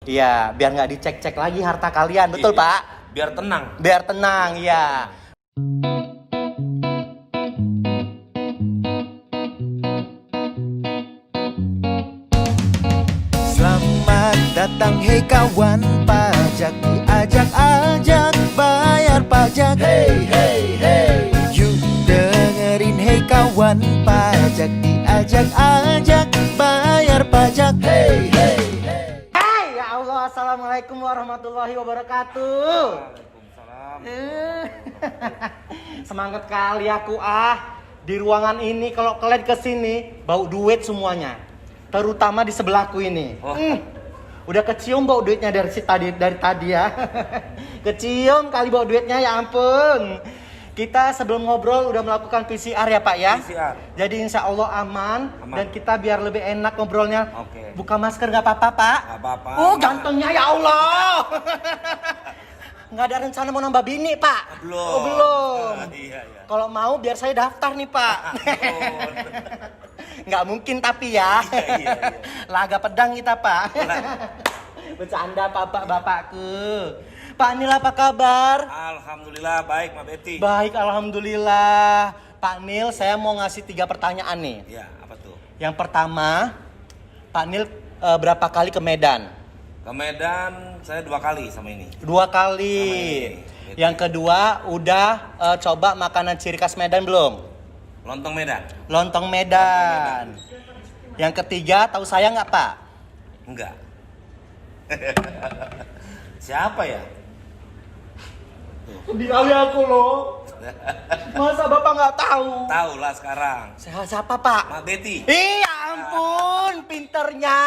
Iya, biar nggak dicek-cek lagi harta kalian, betul Iya. Pak? Biar tenang. Biar tenang, ya. Selamat datang hei kawan pajak, diajak-ajak bayar pajak. Hey hey hey, yuk dengerin hei kawan pajak, diajak-ajak bayar pajak. Hey hey hey. Hai, ya Allah, assalamualaikum warahmatullahi wabarakatuh. Waalaikumsalam. Semangat kali aku di ruangan ini. Kalau kalian kesini bau duit semuanya, terutama di sebelahku ini. Oh. Udah kecium bau duitnya dari tadi ya. Kecium kali bau duitnya, ya ampun. Kita sebelum ngobrol udah melakukan PCR ya Pak ya. PCR. Jadi insya Allah aman. Dan kita biar lebih enak ngobrolnya. Oke. Buka masker nggak apa-apa Pak? Nggak apa-apa. Oh gantengnya ya Allah. Nggak ada rencana mau nambah bini Pak? Belum. Oh belum. Iya, iya. Kalau mau biar saya daftar nih Pak. Belum. Nggak mungkin tapi ya. Iya. Laga pedang kita Pak. Bercanda bapakku. Pak Nil apa kabar? Alhamdulillah baik, Mbak Betty. Baik, alhamdulillah. Pak Nil, saya mau ngasih 3 pertanyaan nih. Iya, apa tuh? Yang pertama, Pak Nil berapa kali ke Medan? Ke Medan saya 2 kali sama ini. 2 kali. Sama ini. Yang kedua, udah coba makanan ciri khas Medan belum? Lontong Medan? Lontong Medan. Yang ketiga, tahu saya nggak Pak? Enggak. Siapa ya? Sedih kali aku loh. Masa Bapak nggak tahu? Tahu lah sekarang. Siapa Pak? Mbak Betty. Iya ampun, pinternya.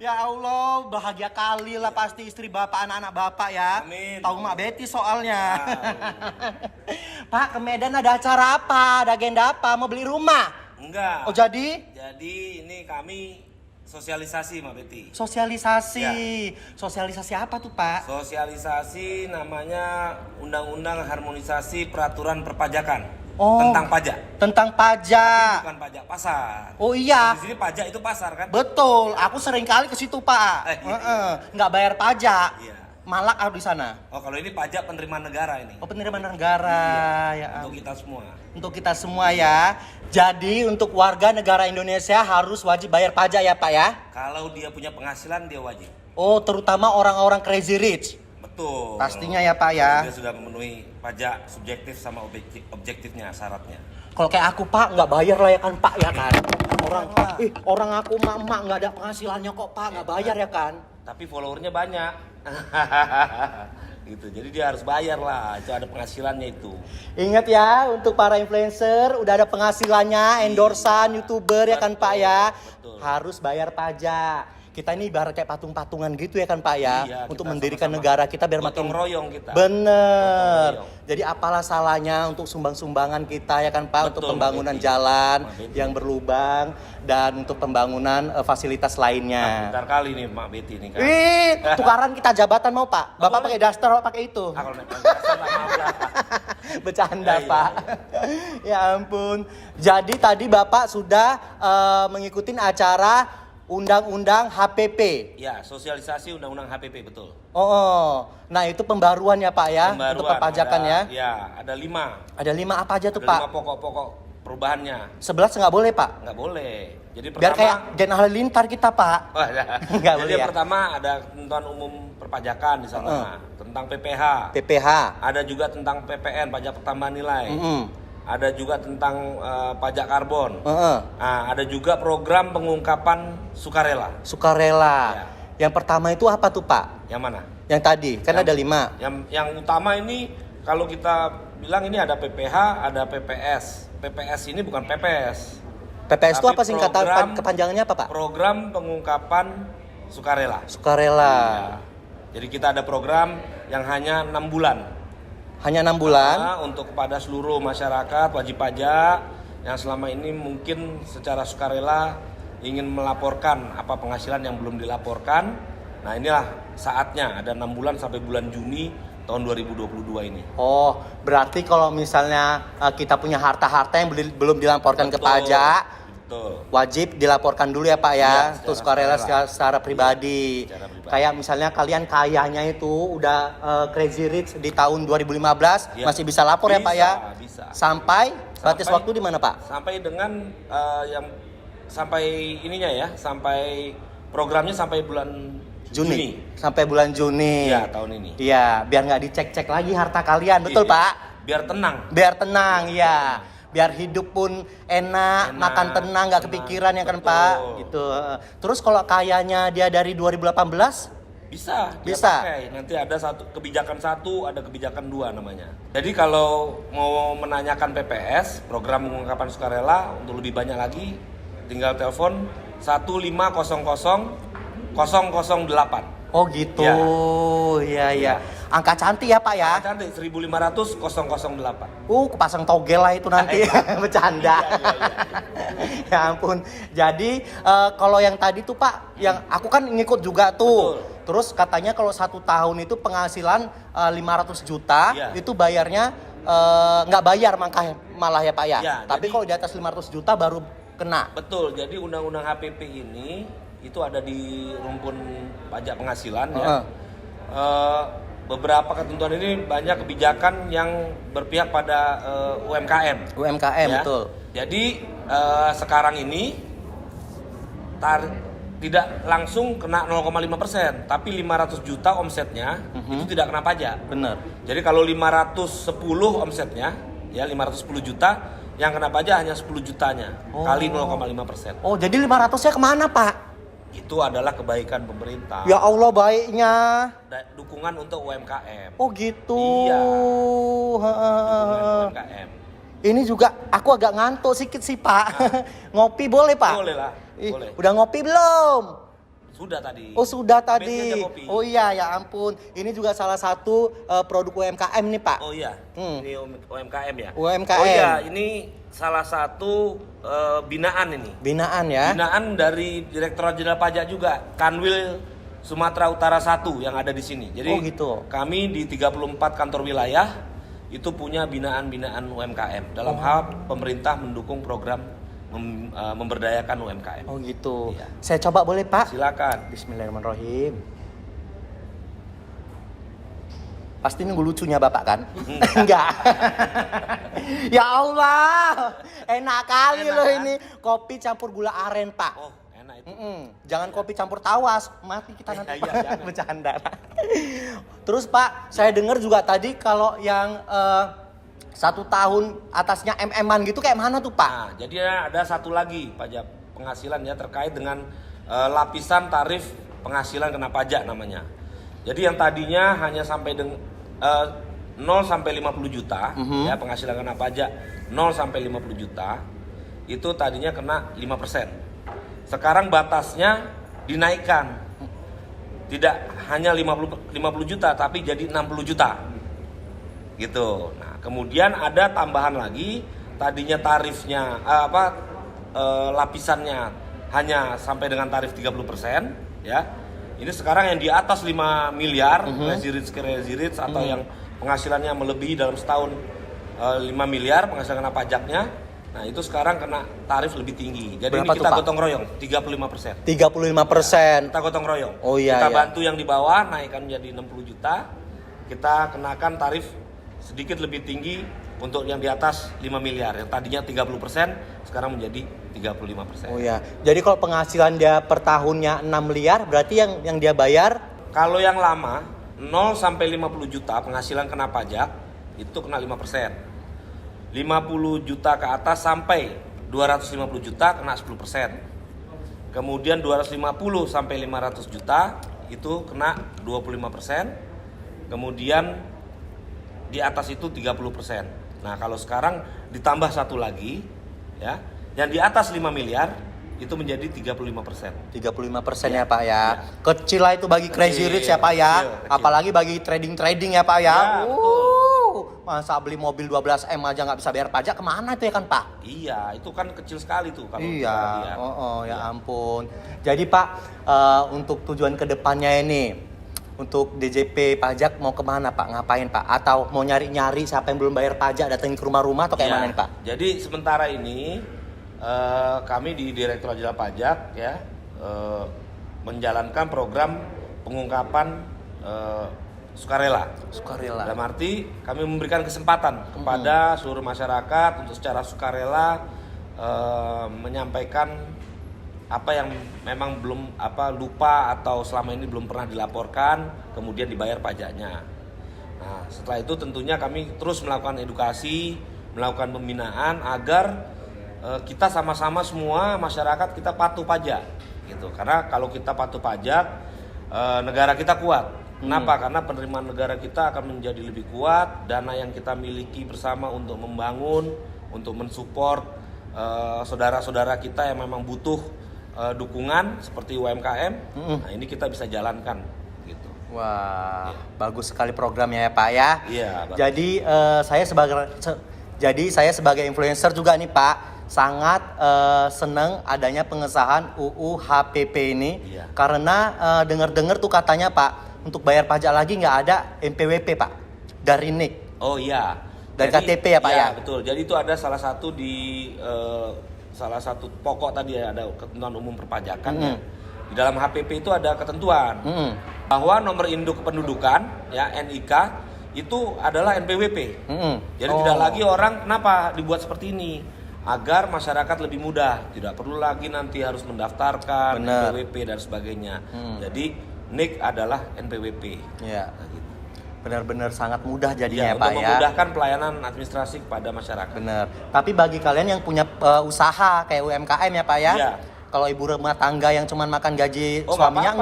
Ya Allah, bahagia kali lah pasti istri Bapak, anak-anak Bapak ya. Amin. Tahu Mak Betty soalnya. Tahu. Pak, ke Medan ada acara apa? Ada agenda apa? Mau beli rumah? Enggak. Oh jadi? Jadi ini kami sosialisasi, Mbak Betty. Sosialisasi. Ya. Sosialisasi apa tuh Pak? Sosialisasi namanya Undang-Undang Harmonisasi Peraturan Perpajakan. Oh. Tentang pajak. Tentang pajak. Bukan pajak pasar. Oh iya. Di sini pajak itu pasar kan? Betul, aku sering kali ke situ Pak. Iya. Nggak bayar pajak. Iya. Malak aku di sana. Oh, kalau ini pajak penerimaan negara ini. Oh penerimaan negara ya. Untuk kita semua. Untuk kita semua ya. Jadi untuk warga negara Indonesia harus wajib bayar pajak ya Pak ya. Kalau dia punya penghasilan dia wajib. Oh terutama orang-orang crazy rich. Betul. Pastinya ya Pak ya. Dia sudah memenuhi pajak subjektif sama objektifnya, syaratnya. Kalau kayak aku Pak nggak bayar lah ya kan Pak ya kan. Orang aku emak nggak ada penghasilannya kok Pak, nggak bayar ya kan. Tapi followernya banyak. Gitu. Jadi dia harus bayar lah, itu ada penghasilannya itu. Ingat ya untuk para influencer udah ada penghasilannya, endorsan, YouTuber ya kan Pak ya. Betul. Harus bayar pajak. Kita ini ibarat kayak patung-patungan gitu ya kan Pak ya. Iya, untuk kita mendirikan sama-sama negara kita biar gotong makin royong kita. Bener. Gotong royong. Jadi apalah salahnya untuk sumbang-sumbangan kita ya kan Pak. Betul, untuk pembangunan Mbak Betty. jalan Mbak Betty. yang berlubang. Dan untuk pembangunan fasilitas lainnya. Bentar kali nih Mbak Betty nih kan. Tukaran kita jabatan mau Pak. Bapak pakai daster, Bapak pakai itu. Kalau naik pengawasan nggak mau lah. Bercanda Iya, Pak. Ya ampun. Jadi tadi Bapak sudah mengikuti acara Undang-Undang HPP. Ya, sosialisasi Undang-Undang HPP betul. Oh, nah itu pembaruan ya Pak ya Pembaruan, untuk perpajakan ada, ya. Ya, ada 5. Ada 5 apa aja tuh Ada 5 Pak? pokok-pokok perubahannya. 11 nggak boleh Pak. Nggak boleh. Jadi Biar pertama kayak Gen Halilintar kita Pak. Oh, ya. Nggak Jadi boleh ya? pertama ada ketentuan umum perpajakan di sana, tentang PPH. PPH. Ada juga tentang PPN, pajak pertambahan nilai. Ada juga tentang pajak karbon. Nah, ada juga program pengungkapan sukarela. Sukarela. Ya. Yang pertama itu apa tuh Pak? Yang mana? Yang tadi kan ada 5. Yang utama ini kalau kita bilang ini ada PPH, ada PPS. PPS ini bukan PPS. PPS itu Tapi apa singkatan program- kepanjangannya apa Pak? Program pengungkapan sukarela. Sukarela. Iya. Jadi kita ada program yang hanya 6 bulan. Hanya 6 bulan. Untuk kepada seluruh masyarakat wajib pajak yang selama ini mungkin secara sukarela ingin melaporkan apa penghasilan yang belum dilaporkan. Nah inilah saatnya, ada 6 bulan sampai bulan Juni tahun 2022 ini. Oh, berarti kalau misalnya kita punya harta-harta yang belum dilaporkan ke Betul. pajak, Betul. wajib dilaporkan dulu ya Pak ya, Iya, untuk secara sukarela sukarela. secara pribadi. secara pribadi. Kayak misalnya kalian kayanya itu udah Crazy Rich di tahun 2015 Iya. masih bisa lapor ya Pak ya. Bisa. Sampai batas Sampai- waktu di mana Pak? Sampai dengan sampai ininya ya, sampai programnya sampai bulan Juni. Sampai bulan Juni. Iya, tahun ini. Iya, biar nggak dicek-cek lagi harta kalian, betul Iya. Pak? Biar tenang. Biar tenang, ya. Biar hidup pun enak, makan tenang, nggak tenang. kepikiran ya kan Betul. Pak? Gitu. Terus kalau kayanya dia dari 2018, Bisa, dia Bisa. pakai. Nanti ada kebijakan satu, ada kebijakan dua namanya. Jadi kalau mau menanyakan PPS, program pengungkapan sukarela, untuk lebih banyak lagi, tinggal telepon 1500 008. oh gitu. Ya. Iya, iya. Angka cantik ya Pak ya. Cantik 1500 008. Kepasang togel lah itu nanti. Bercanda. Iya. Ya ampun. Jadi kalau yang tadi tuh Pak, yang aku kan ngikut juga tuh. Betul. Terus katanya kalau 1 tahun itu penghasilan 500 juta, Iya. itu bayarnya nggak bayar malah ya Pak ya. Ya, Tapi jadi- kalau di atas 500 juta baru kena. Betul, jadi undang-undang HPP ini itu ada di rumpun pajak penghasilan ya. Heeh. Beberapa ketentuan ini banyak kebijakan yang berpihak pada UMKM. UMKM ya. betul. Jadi sekarang ini tidak langsung kena 0,5%, tapi 500 juta omsetnya itu tidak kena pajak. Bener. Jadi kalau 510 omsetnya, ya 510 juta, yang kena pajak hanya 10 jutanya kali 0,5%. Oh, jadi 500-nya kemana Pak? Itu adalah kebaikan pemerintah. Ya Allah baiknya. Dukungan untuk UMKM. Oh gitu. Iya. Heeh. Dukungan UMKM. Ini juga aku agak ngantuk sedikit sih Pak. Ngopi boleh Pak? Boleh lah, Ih, boleh. Udah ngopi belum? Sudah tadi. Oh sudah Habisnya tadi. aja kopi. Oh iya ya ampun. Ini juga salah satu produk UMKM nih Pak. Oh iya. Hmm. Ini UMKM ya. UMKM. Oh iya, ini salah satu binaan ini. Binaan ya. Binaan dari Direktorat Jenderal Pajak juga, Kanwil Sumatera Utara 1 yang ada di sini. Jadi Oh, gitu. kami di 34 kantor wilayah itu punya binaan-binaan UMKM dalam hal pemerintah mendukung program memberdayakan UMKM. Oh gitu. Iya. Saya coba boleh Pak? Silakan. Bismillahirrahmanirrahim. Pasti nunggu lucunya Bapak kan? Enggak. Ya Allah, enak kali Enak, loh kan? ini. Kopi campur gula aren Pak. Oh, enak itu. Jangan kopi campur tawas, mati kita nanti. Iya, jangan. Bercanda. Terus Pak, saya dengar juga tadi kalau yang 1 tahun atasnya MM-an gitu kayak mana tuh Pak? Nah, jadi ada satu lagi pajak penghasilan ya terkait dengan lapisan tarif penghasilan kena pajak namanya. Jadi yang tadinya hanya sampai 0 sampai 50 juta ya penghasilan kena pajak 0 sampai 50 juta itu tadinya kena 5%. Sekarang batasnya dinaikkan. Tidak hanya 50 juta tapi jadi 60 juta. Gitu. Nah, kemudian ada tambahan lagi, tadinya tarifnya lapisannya hanya sampai dengan tarif 30% ya. Ini sekarang yang di atas 5 miliar Crazy Rich atau yang penghasilannya melebihi dalam setahun 5 miliar penghasilan kena pajaknya. Nah, itu sekarang kena tarif lebih tinggi. Jadi Berapa ini kita tuh, Pak? gotong royong 35%. 35%. Kita gotong royong. Oh iya, Kita iya. bantu yang di bawah naikkan menjadi 60 juta. Kita kenakan tarif sedikit lebih tinggi untuk yang di atas 5 miliar. Yang tadinya 30% sekarang menjadi 35%. Oh ya. Jadi kalau penghasilan dia per tahunnya 6 miliar, berarti yang dia bayar Kalau yang lama 0 sampai 50 juta penghasilan kena pajak itu kena 5%. 50 juta ke atas sampai 250 juta kena 10%. Kemudian 250 sampai 500 juta itu kena 25%. Kemudian di atas itu 30%. Nah, kalau sekarang ditambah satu lagi ya, yang di atas 5 miliar itu menjadi 35%. 35% ya Pak ya. Kecil lah itu bagi Crazy Kecil, Rich ya Pak ya. kecil. Apalagi bagi trading ya Pak ya. Ya, betul. Masa beli mobil 12M aja nggak bisa bayar pajak, kemana itu ya kan Pak? Iya, itu kan kecil sekali tuh kalau kita Iya, lihat. ya ampun. Jadi Pak, untuk tujuan kedepannya ini, untuk DJP pajak mau kemana Pak? Ngapain Pak? Atau mau nyari-nyari siapa yang belum bayar pajak datangin ke rumah-rumah atau kayak Ya, mana nih Pak? Jadi sementara ini kami di Direktorat Jenderal Pajak ya menjalankan program pengungkapan sukarela. Dalam arti kami memberikan kesempatan kepada seluruh masyarakat untuk secara sukarela menyampaikan apa yang memang belum lupa atau selama ini belum pernah dilaporkan, kemudian dibayar pajaknya. Nah, setelah itu tentunya kami terus melakukan edukasi, melakukan pembinaan agar kita sama-sama semua masyarakat kita patuh pajak, gitu. Karena kalau kita patuh pajak, negara kita kuat. Kenapa? Karena penerimaan negara kita akan menjadi lebih kuat, dana yang kita miliki bersama untuk membangun, untuk mensupport saudara-saudara kita yang memang butuh dukungan seperti UMKM. Nah, ini kita bisa jalankan gitu. Wah, bagus sekali programnya ya Pak ya. Iya. Jadi saya sebagai influencer juga nih Pak sangat senang adanya pengesahan UU HPP ini. Iya. Karena dengar-dengar tuh katanya Pak untuk bayar pajak lagi nggak ada NPWP Pak dari NIK. Oh iya. Dari KTP ya Pak ya. Betul. Jadi itu ada salah satu salah satu pokok tadi ya, ada ketentuan umum perpajakan ya. Di dalam HPP itu ada ketentuan bahwa nomor induk kependudukan ya NIK itu adalah NPWP. Jadi tidak lagi orang kenapa dibuat seperti ini agar masyarakat lebih mudah, tidak perlu lagi nanti harus mendaftarkan NPWP dan sebagainya. Jadi NIK adalah NPWP. Ya. Nah, gitu. Benar-benar sangat mudah jadinya ya, untuk Pak ya. memudahkan pelayanan administrasi kepada masyarakat. Benar. Tapi bagi kalian yang punya usaha kayak UMKM ya Pak ya. Iya. Kalau ibu rumah tangga yang cuma makan gaji Oh, suaminya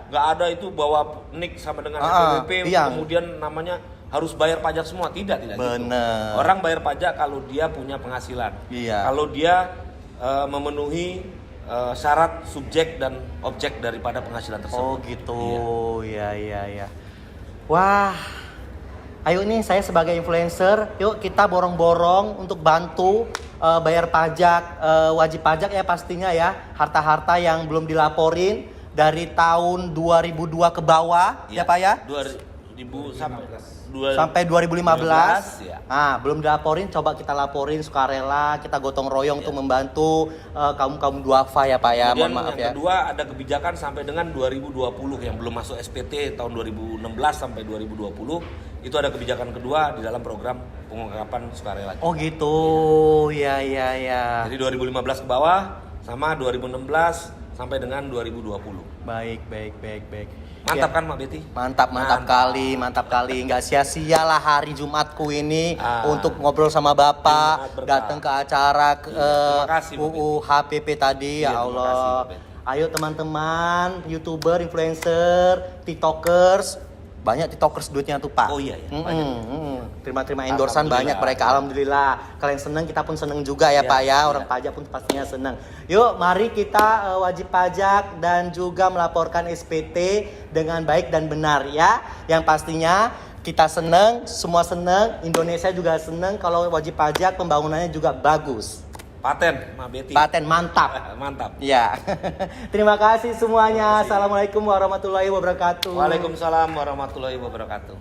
nggak ada itu bawa NIK sama dengan NPWP iya. kemudian namanya harus bayar pajak semua, tidak gitu. Benar. Orang bayar pajak kalau dia punya penghasilan. Iya. Kalau dia memenuhi syarat subjek dan objek daripada penghasilan tersebut. Oh gitu. Iya. Wah. Ayo nih saya sebagai influencer, yuk kita borong-borong untuk bantu bayar pajak, wajib pajak ya pastinya ya. Harta-harta yang belum dilaporin dari tahun 2002 ke bawah ya Pak ya. 2000 Sampai 2015 ya. Nah, belum dilaporin, coba kita laporin sukarela, kita gotong royong untuk membantu kaum duafa ya Pak ya. Kemudian Mohon maaf yang ya. kedua ada kebijakan sampai dengan 2020 yang belum masuk SPT tahun 2016 sampai 2020 itu ada kebijakan kedua di dalam program pengungkapan sukarela. Oh gitu, ya. Jadi 2015 ke bawah sama 2016 sampai dengan 2020. Baik. Mantap Ya. kan Mak Betty? Mantap kali. Nggak sia-sia lah hari Jumatku ini untuk ngobrol sama Jumat Bapak, berkah. datang ke acara Terima kasih, Mbak UU HPP tadi. Iya, Ya terima Allah. kasih, Mbak Betty. Ayo teman-teman, YouTuber, influencer, TikTokers. Banyak TikTokers duitnya tuh Pak. Oh iya, banyak. Terima endorsan banyak mereka. Alhamdulillah. Kalian seneng, kita pun seneng juga ya Pak ya. Orang pajak pun pastinya seneng. Yuk, mari kita wajib pajak dan juga melaporkan SPT dengan baik dan benar ya. Yang pastinya kita seneng, semua seneng, Indonesia juga seneng kalau wajib pajak pembangunannya juga bagus. Paten Mak Betty. Paten mantap. Mantap. Ya. Terima kasih semuanya. Assalamualaikum warahmatullahi wabarakatuh. Waalaikumsalam warahmatullahi wabarakatuh.